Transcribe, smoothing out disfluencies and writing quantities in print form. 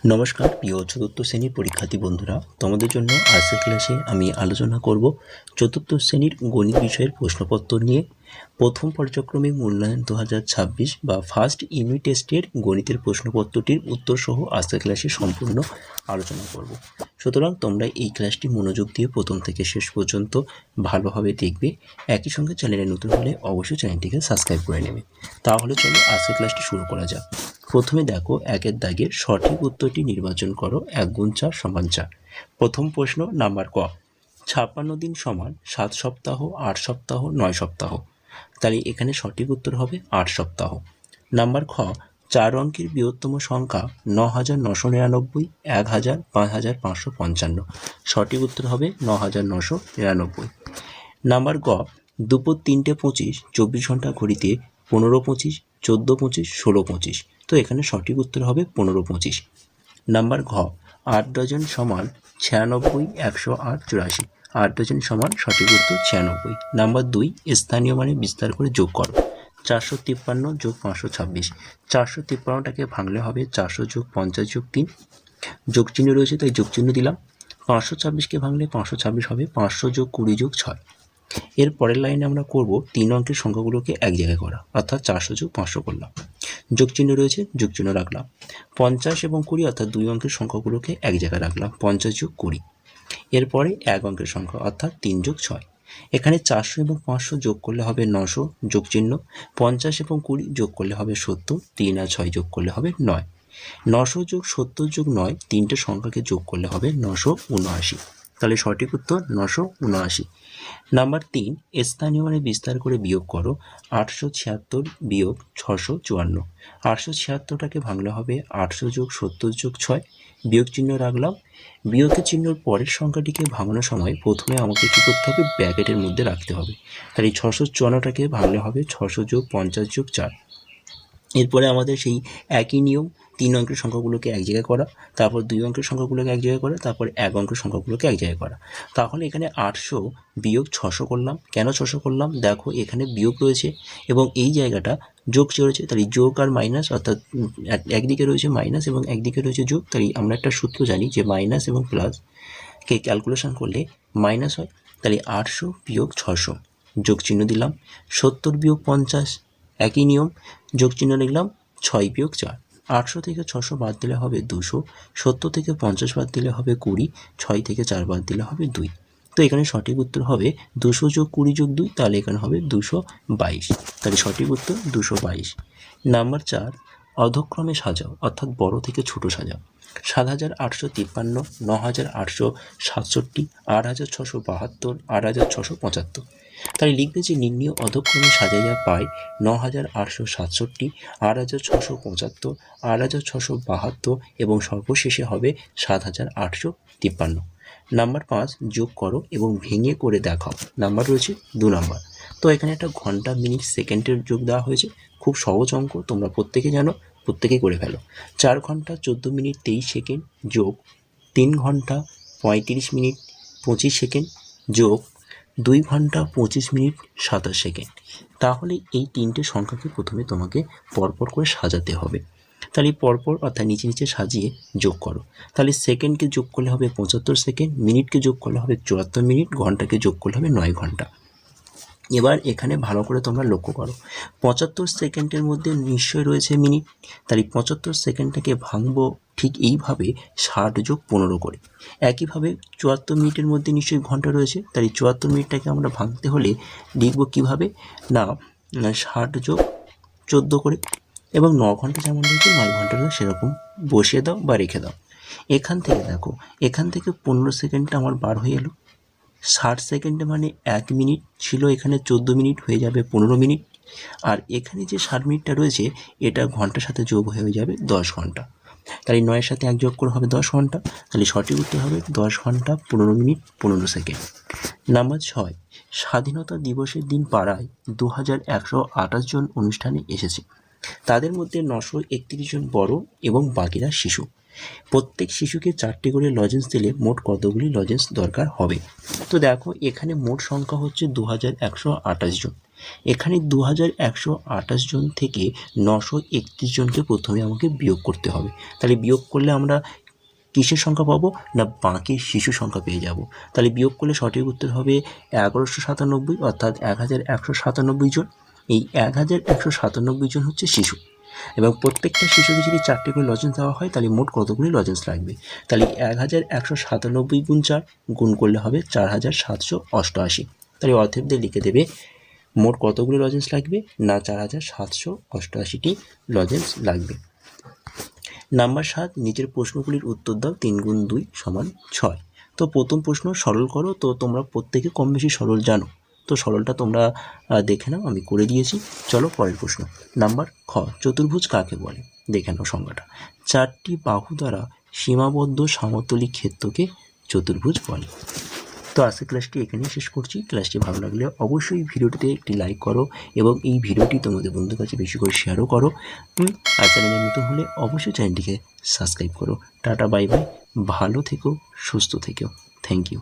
নমস্কার প্রিয় চতুর্থ শ্রেণীর পরীক্ষার্থী বন্ধুরা, তোমাদের জন্য আজকের ক্লাসে আমি আলোচনা করব চতুর্থ শ্রেণীর গণিত বিষয়ের প্রশ্নপত্র নিয়ে। প্রথম পর্যায়ক্রমিক মূল্যায়ন 2026 বা ফার্স্ট ইউনিট টেস্টের গণিতের প্রশ্নপত্রটির উত্তর সহ আজকের ক্লাসে সম্পূর্ণ আলোচনা করব। সুতরাং তোমরা এই ক্লাসটি মনোযোগ দিয়ে প্রথম থেকে শেষ পর্যন্ত ভালোভাবে দেখবে। একই সঙ্গে চ্যানেলে নতুন হলে অবশ্যই চ্যানেলটিকে সাবস্ক্রাইব করে নেবে। তাহলে চলো আজকের ক্লাসটি শুরু করা যাক। প্রথমে দেখো, একের দাগের সঠিক উত্তরটি নির্বাচন করো। 1 গুণ 4 সমান 4। প্রথম প্রশ্ন নাম্বার ক, 56 দিন সমান 7 সপ্তাহ, 8 সপ্তাহ, 9 সপ্তাহ। তাহলে এখানে সঠিক উত্তর হবে 8 সপ্তাহ। নাম্বার খ, 4 অঙ্কের বৃহত্তম সংখ্যা 9999, 1000, 5555। সঠিক উত্তর হবে 9999। নাম্বার গ, দুপুর 3টে 25, 24 ঘন্টা ঘড়িতে 15:25, 14:25, 16:25। তো এখানে সঠিক উত্তর হবে 15:25। নাম্বার ঘ, 8 ডজন সমান 96, 108, 84। 8 ডজন সমান সঠিক উত্তর 96। নাম্বার 2, স্থানীয় মানে বিস্তার করে যোগ করো। 453 যোগ 526। 453টাকে ভাঙলে হবে 400 যোগ 50 যোগ 3। যোগ চিহ্ন রয়েছে তাই যোগ চিহ্ন দিলাম। 526কে ভাঙলে 526 হবে 500 যোগ 20 যোগ 6। এর পরের লাইনে আমরা করব 3 অঙ্কের সংখ্যাগুলোকে এক জায়গায় করা, অর্থাৎ 400 যোগ 500 করলাম। যোগ চিহ্ন রয়েছে, যোগ চিহ্ন রাখলাম। 50 এবং 20 অর্থাৎ 2 অঙ্কের সংখ্যাগুলোকে এক জায়গায় রাখলাম, 50 যোগ 20। এরপরে 1 অঙ্কের সংখ্যা অর্থাৎ 3 যোগ 6। এখানে 400 এবং 500 যোগ করলে হবে 900, যোগ চিহ্ন। 50 এবং 20 যোগ করলে হবে 70, 3 আর 6 যোগ করলে হবে 9। 900 যোগ 70 যোগ 9, তিনটে সংখ্যাকে যোগ করলে হবে 979। তাহলে সঠিক উত্তর 979। নাম্বার 3, স্থানীয় মানে বিস্তার করে বিয়োগ করো। 876 বিয়োগ 654। 876টাকে ভাঙলে হবে 800 যোগ 70 যোগ 6। বিয়োগ চিহ্ন রাখলাম। বিয়োগের চিহ্নর পরের সংখ্যাটিকে ভাঙানোর সময় প্রথমে আমাকে কী করতে হবে, ব্র্যাকেটের মধ্যে রাখতে হবে। তাহলে 654টাকে ভাঙলে হবে 600 যোগ 50 যোগ 4। এরপরে আমাদের সেই একই নিয়ম, 3 অঙ্কের সংখ্যাগুলোকে এক জায়গায় করা, তারপর 2 অঙ্কের সংখ্যাগুলোকে এক জায়গায় করা, তারপর 1 অঙ্কের সংখ্যাগুলোকে এক জায়গায় করা। তাহলে এখানে 800 বিয়োগ 600 করলাম। কেন 600 করলাম? দেখো এখানে বিয়োগ রয়েছে এবং এই জায়গাটা যোগ রয়েছে, তাহলে যোগ আর মাইনাস, অর্থাৎ একদিকে রয়েছে মাইনাস এবং একদিকে রয়েছে যোগ। তাই আমরা একটা সূত্র জানি যে মাইনাস এবং প্লাসকে ক্যালকুলেশন করলে মাইনাস হয়। তাহলে 800 বিয়োগ 600, যোগ চিহ্ন দিলাম। 70 বিয়োগ 50, একই নিয়ম, যোগ চিহ্ন লিখলাম। 6 বিয়োগ 4। 800 থেকে 600 বাদ দিলে হবে 200, 70 থেকে 50 বাদ দিলে হবে 20, 6 থেকে 4 বাদ দিলে হবে 2। তো এখানে সঠিক উত্তর হবে 200 যোগ 20 যোগ 2, তাহলে এখানে হবে 222। তাহলে সঠিক উত্তর 222। নাম্বার 4, অধক্রমে সাজাও, অর্থাৎ বড় থেকে ছোট সাজাও। 7853, 9867, 8672, 8675। তাই লিখবে যে নির্ণীয় অধক্রমে সাজাইয়া পায় 9867, 8675, 8672 এবং সর্বশেষে হবে 7853। নাম্বার 5, যোগ করো এবং ভেঙে করে দেখাও। নাম্বার রয়েছে 2 নাম্বার। তো এখানে একটা ঘন্টা, মিনিট, সেকেন্ডের যোগ দেওয়া হয়েছে। খুব সহজ অঙ্ক, তোমরা প্রত্যেকে জানো, প্রত্যেকেই করে ফেলো। 4 ঘন্টা 14 মিনিট 23 সেকেন্ড যোগ 3 ঘন্টা 35 মিনিট 25 সেকেন্ড যোগ 2 ঘন্টা 25 মিনিট 27 সেকেন্ড। তাহলে এই তিনটে সংখ্যাকে প্রথমে তোমাকে পরপর করে সাজাতে হবে। তাহলে পরপর অর্থাৎ নিচে নিচে সাজিয়ে যোগ করো। তাহলে সেকেন্ডকে যোগ করলে হবে 75 সেকেন্ড, মিনিটকে যোগ করলে হবে 74 মিনিট, ঘন্টাকে যোগ করলে হবে 9 ঘন্টা। এবার এখানে ভালো করে তোমরা লক্ষ্য করো, 75 সেকেন্ডের মধ্যে নিশ্চয়ই রয়েছে মিনিট। তাহলে 75 সেকেন্ডটাকে ভাঙবো ঠিক এইভাবে 60 যোগ 15 করে। একইভাবে 74 মিনিটের মধ্যে নিশ্চয়ই ঘন্টা রয়েছে। তাহলে 74 মিনিটটাকে আমরা ভাঙতে হলে লিখব কীভাবে না, 60 যোগ 14 করে। এবং 9 ঘন্টা যেমন রয়েছে 9 ঘন্টাটা সেরকম বসিয়ে দাও বা রেখে দাও। এখান থেকে দেখো, এখান থেকে 15 সেকেন্ডটা আমার বার হয়ে এলো। 60 সেকেন্ডে মানে 1 মিনিট ছিল, এখানে 14 মিনিট হয়ে যাবে 15 মিনিট। আর এখানে যে 60 মিনিটটা রয়েছে এটা ঘন্টার সাথে যোগ হয়ে যাবে 10 ঘন্টা। তাহলে 9-এর সাথে 1 যোগ করে হবে 10 ঘন্টা। তাহলে সঠিক উত্তর হবে 10 ঘন্টা 15 মিনিট 15 সেকেন্ড। নাম্বার 6, স্বাধীনতা দিবসের দিন পাড়ায় 2128 জন অনুষ্ঠানে এসেছে। তাদের মধ্যে 931 জন বড় এবং বাকিরা শিশু। প্রত্যেক শিশুকে 4টি করে লজেন্স দিলে মোট কতগুলি লজেন্স দরকার হবে? তো দেখো এখানে মোট সংখ্যা হচ্ছে 2128 জন। এখানে 2128 জন থেকে 931 জনকে প্রথমে আমাকে বিয়োগ করতে হবে। তাহলে বিয়োগ করলে আমরা কিসের সংখ্যা পাবো? না বাকি শিশু সংখ্যা পেয়ে যাব। তাহলে বিয়োগ করলে সঠিক উত্তর হবে 1197, অর্থাৎ 1197 জন। এই 1197 জন হচ্ছে শিশু, এবং প্রত্যেকটা শিশুকে যদি 4টে করে লজেন্স দেওয়া হয় তাহলে মোট কতগুলি লজেন্স লাগবে? তাহলে 1197 গুণ 4 গুণ করলে হবে 4788। তাহলে অতএব লিখে দেবে মোট কতগুলি লজেন্স লাগবে? না 4788টি লজেন্স লাগবে। নাম্বার 7, নিচের প্রশ্নগুলির উত্তর দাও। 3 গুণ 2 সমান 6। তো প্রথম প্রশ্ন সরল করো। তো তোমরা প্রত্যেকে কম বেশি সরল জানো, তো সরলটা তোমরা দেখে নাও, আমি করে দিয়েছি। চলো পরের প্রশ্ন। নাম্বার খ, চতুর্ভুজ কাকে বলে? দেখে নাও সংজ্ঞাটা। 4টি বাহু দ্বারা সীমাবদ্ধ সমতলী ক্ষেত্রকে চতুর্ভুজ বলে। তো আজকের ক্লাসটি এখানেই শেষ করছি। ক্লাসটি ভালো লাগলে অবশ্যই ভিডিওটিতে একটি লাইক করো এবং এই ভিডিওটি তোমাদের বন্ধুর কাছে বেশি করে শেয়ারও করো। আর চ্যানেলে নতুন হলে অবশ্যই চ্যানেলটিকে সাবস্ক্রাইব করো। টাটা, বাই বাই, ভালো থেকো, সুস্থ থেকো। Thank you.